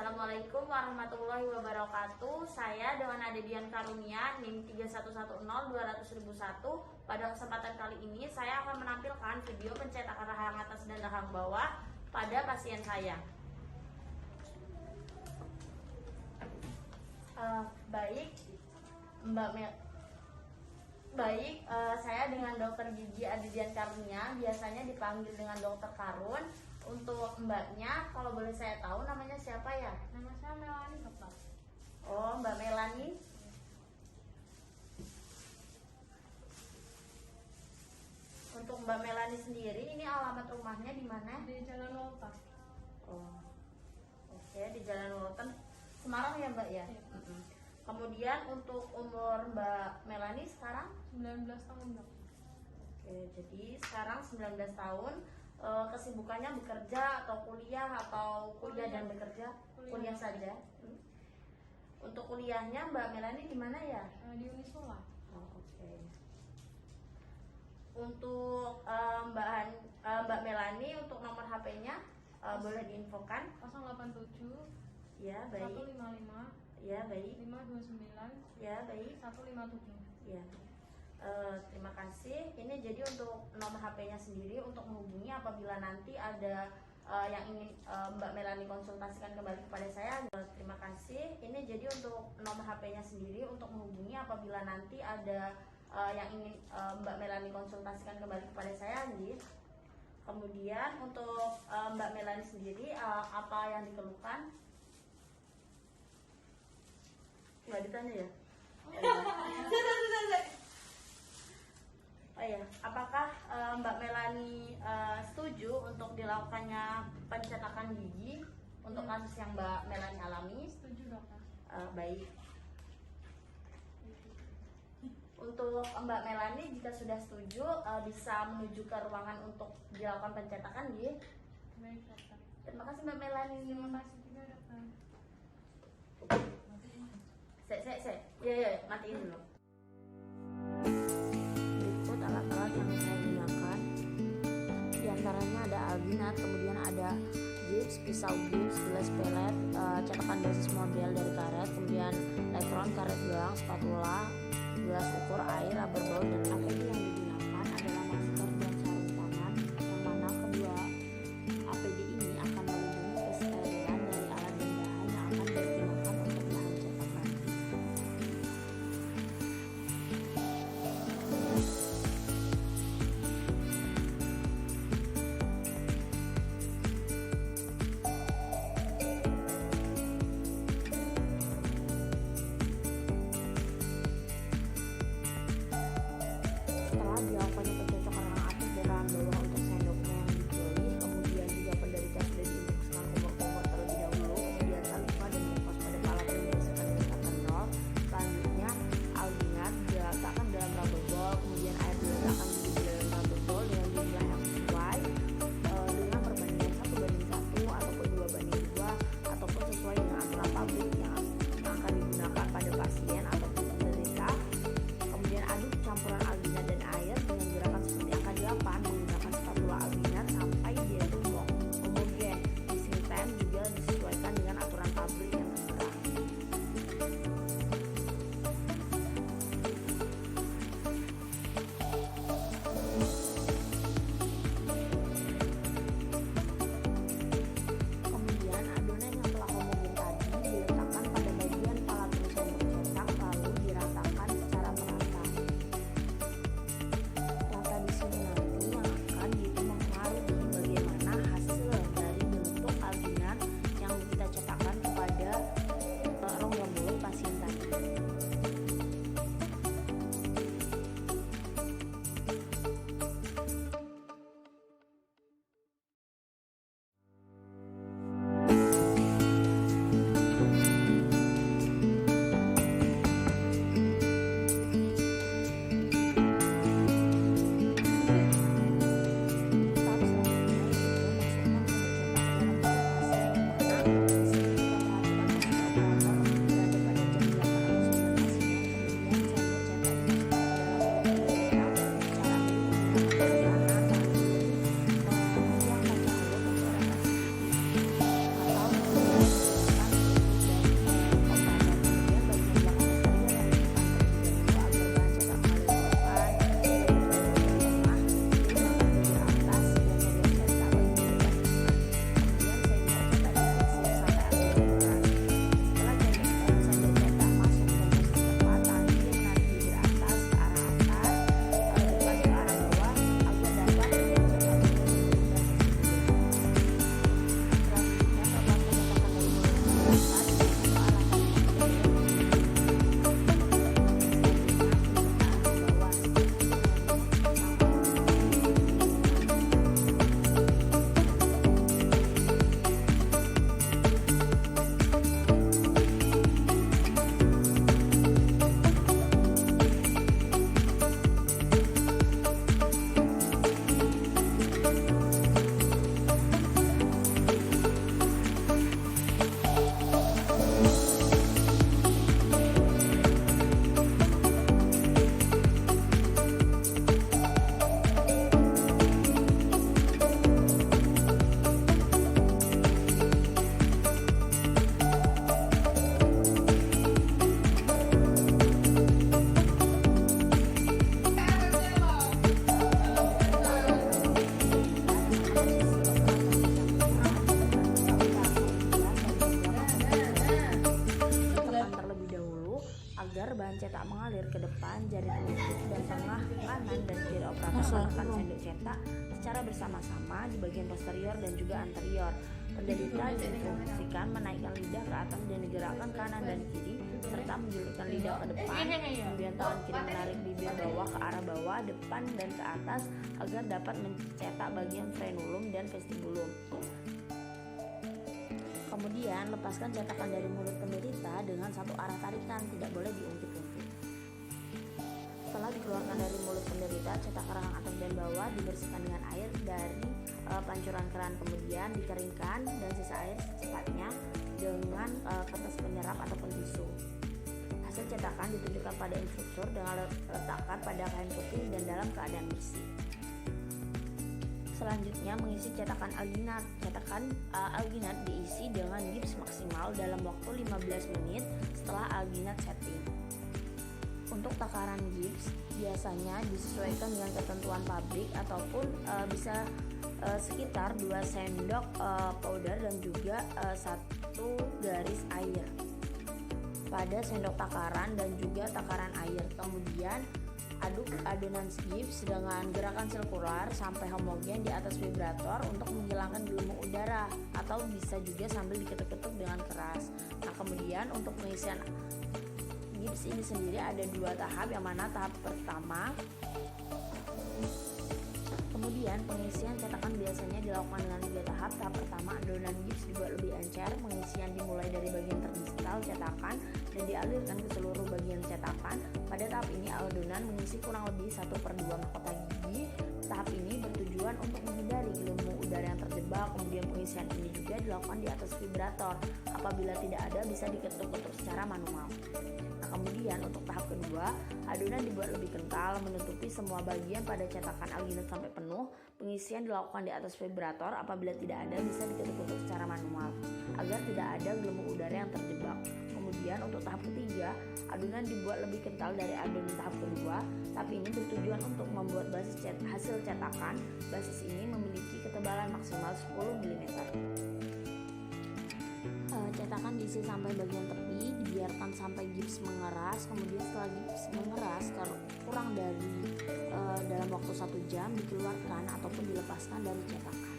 Assalamualaikum warahmatullahi wabarakatuh. Saya dengan Ade Dian Karunia NIM 3110200.001. Pada kesempatan kali ini saya akan menampilkan video pencetakan rahang atas dan rahang bawah pada pasien saya. Saya dengan Dokter Gigi Ade Dian Karunia, biasanya dipanggil dengan Dokter Karun. Untuk mbaknya, kalau boleh saya tahu namanya siapa ya? Nama saya Melani, Bapak. Oh, Mbak Melani. Untuk Mbak Melani sendiri, ini alamat rumahnya di mana? Di Jalan Wolta. Oh, oke, di Jalan Wolten, Semarang ya Mbak ya? Iya. Kemudian untuk umur Mbak Melani sekarang? 19 tahun, Dok. Oke, jadi sekarang 19 tahun. Kesibukannya bekerja atau kuliah dan bekerja? Kuliah saja. Untuk kuliahnya Mbak Melani di mana ya? Di Unisola. Oh, oke. Untuk Mbak Melani, untuk nomor HP-nya boleh diinfokan? 087 Ya, baik. 155 Ya, baik. 529 Ya, baik. 157. Ya. Terima kasih. Ini jadi untuk nomor HP-nya sendiri untuk menghubungi apabila nanti ada yang ingin Mbak Melani konsultasikan kembali kepada saya. Terima kasih. Ini jadi untuk nomor HP-nya sendiri untuk menghubungi apabila nanti ada yang ingin Mbak Melani konsultasikan kembali kepada saya. Jadi, kemudian untuk Mbak Melani sendiri apa yang dikeluhkan? Nggak ditanya ya? Oh iya, apakah Mbak Melani setuju untuk dilakukannya pencetakan gigi untuk kasus yang Mbak Melani alami? Setuju, Dokter. Baik. Untuk Mbak Melani, jika sudah setuju, bisa menuju ke ruangan untuk dilakukan pencetakan gigi. Baik, Dokter. Terima kasih Mbak Melani. Terima kasih juga, Dokter. Ya, matiin dulu. Berikut alat-alat yang saya gunakan. Di antaranya ada alginat, kemudian ada gips, pisau gips, gelas pelet, cetakan dosis model dari karet, kemudian elektron, karet gelang, spatula, gelas ukur, air, rubber ball, dan APD yang digunakan adalah masker dan sarung tangan, yang mana kedua APD ini akan melindungi kesterilan dari alat dan bahan yang akan digunakan untuk bahan cetakan. Setelah bahan cetak mengalir ke depan, jari telunjuk dan tengah kanan dan kiri operator menekan sendok cetak secara bersama-sama di bagian posterior dan juga anterior. Penderita diinstruksikan menaikkan lidah ke atas dan digerakkan kanan dan kiri serta menjulurkan lidah ke depan. Kemudian tangan kiri menarik bibir bawah ke arah bawah, depan dan ke atas agar dapat mencetak bagian frenulum dan vestibulum. Kemudian lepaskan cetakan dari mulut penderita dengan satu arah tarikan, tidak boleh diungkit-ungkit. Setelah dikeluarkan dari mulut penderita, cetak rahang atas dan bawah dibersihkan dengan air dari pancuran keran, kemudian dikeringkan dan sisa air secepatnya dengan kertas penyerap ataupun tisu. Hasil cetakan ditunjukkan pada instruktur dengan letakkan pada kain putih dan dalam keadaan bersih. Selanjutnya mengisi cetakan alginat. Cetakan alginat diisi dengan gips maksimal dalam waktu 15 menit setelah alginat setting. Untuk takaran gips biasanya disesuaikan dengan ketentuan pabrik ataupun bisa sekitar 2 sendok powder dan juga 1 garis air pada sendok takaran dan juga takaran air. Kemudian aduk adonan gips dengan gerakan sirkular sampai homogen di atas vibrator untuk menghilangkan gelembung udara, atau bisa juga sambil diketuk-ketuk dengan keras. Nah, kemudian untuk pengisian gips ini sendiri ada 2 tahap, yang mana tahap pertama kemudian pengisian cetakan biasanya dilakukan dengan 3 tahap. Tahap pertama, adonan gips dibuat lebih encer. Pengisian dimulai dari bagian terdistal cetakan dan dialirkan ke seluruh bagian cetakan. Pada tahap ini adonan mengisi kurang lebih 1/2 mahkota gigi. Tahap ini bertujuan untuk menghindari gelembung udara yang terjebak. Kemudian pengisian ini juga dilakukan di atas vibrator. Apabila tidak ada, bisa diketuk-ketuk secara manual. Nah, kemudian untuk tahap kedua, adonan dibuat lebih kental menutupi semua bagian pada cetakan alginat sampai penuh. Pengisian dilakukan di atas vibrator. Apabila tidak ada, bisa diketuk-ketuk secara manual agar tidak ada gelembung udara yang terjebak. Kemudian untuk tahap ketiga, adonan dibuat lebih kental dari adonan tahap kedua. Tahap ini bertujuan untuk membuat basis hasil cetakan. Basis ini memiliki ketebalan maksimal 10 mm. Cetakan diisi sampai bagian tepi, dibiarkan sampai gips mengeras. Kemudian setelah gips mengeras kurang dari dalam waktu 1 jam, dikeluarkan ataupun dilepaskan dari cetakan.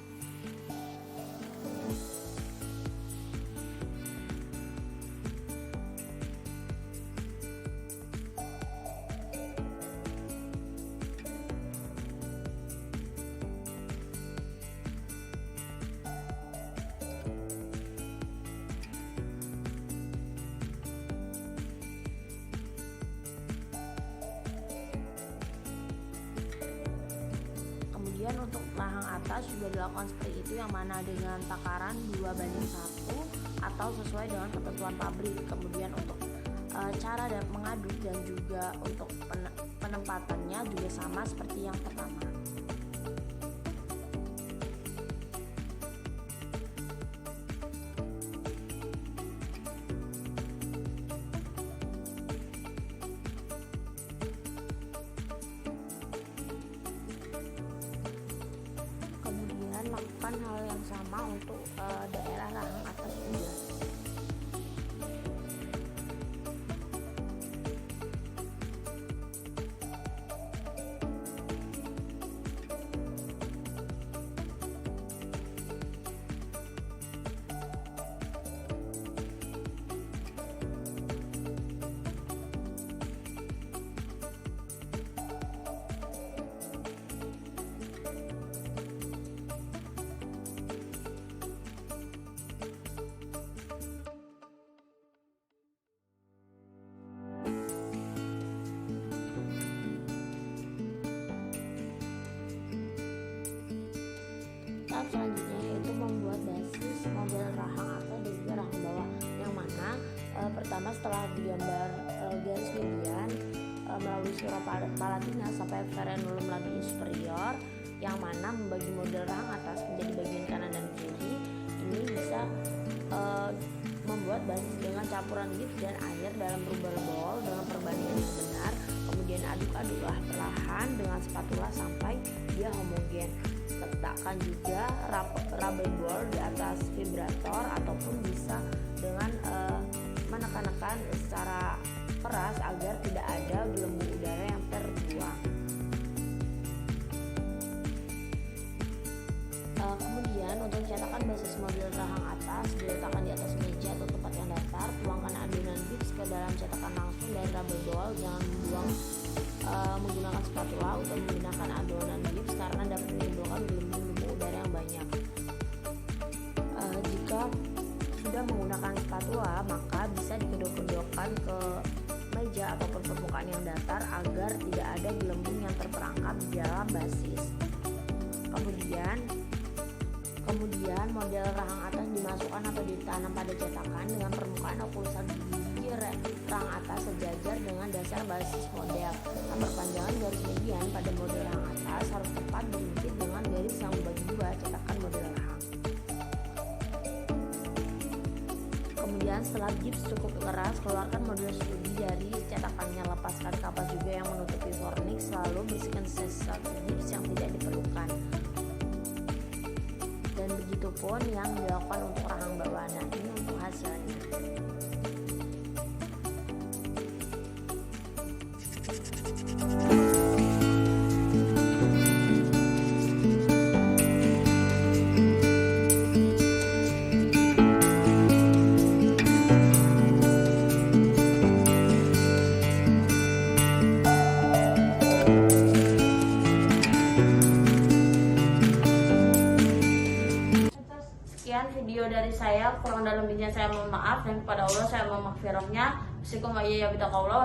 Kemudian untuk rahang atas juga dilakukan seperti itu, yang mana dengan takaran 2:1 atau sesuai dengan ketentuan pabrik. Kemudian untuk cara dan mengaduk dan juga untuk penempatannya juga sama seperti yang pertama. Lakukan hal yang sama untuk daerah rahang atas juga. Tahap selanjutnya yaitu membuat basis model rahang atas dan juga rahang bawah, yang mana pertama setelah digambar garis median melalui surah palatina sampai frenulum labii superior, yang mana membagi model rahang atas menjadi bagian kanan dan kiri. Ini bisa membuat basis dengan campuran gips dan air dalam rubber ball dengan perbandingan yang benar. Kemudian aduk-aduklah perlahan dengan spatula sampai dia homogen. Letakkan juga rubber ball di atas vibrator ataupun bisa dengan menekan-nekan secara keras agar tidak ada gelembung udara yang terbuang. Kemudian untuk cetakan basis model rahang atas diletakkan di atas meja atau tempat yang datar. Tuangkan adonan gips ke dalam cetakan langsung dari rubber ball. Jangan membuang menggunakan spatula untuk menggunakan adonan gips karena dapat menimbulkan gelembung udara yang banyak. Jika sudah menggunakan spatula, maka bisa dikedok-kedokkan ke meja ataupun permukaan yang datar agar tidak ada gelembung yang terperangkap di dalam basis. Kemudian model rahang atas dimasukkan atau ditanam pada cetakan dengan permukaan oklusan gigi rahang atas sejajar dengan dasar basis model. Perpanjangan garis median pada model rahang atas harus tepat berhimpit dengan garis yang membagi dua cetakan model rahang. Kemudian setelah gips cukup keras, keluarkan model studi dari cetakannya. Lepaskan kapas juga yang menutupi fornix, lalu bersihkan sisa gips yang tidak diperlukan. Dan begitupun yang dilakukan untuk rahang bawah. Nah, ini untuk hasilnya. Sekian video dari saya, kurang dalam bincang saya mohon maaf, dan kepada Allah saya memohon maghfirahnya. Assalamualaikum warahmatullahi wabarakatuh.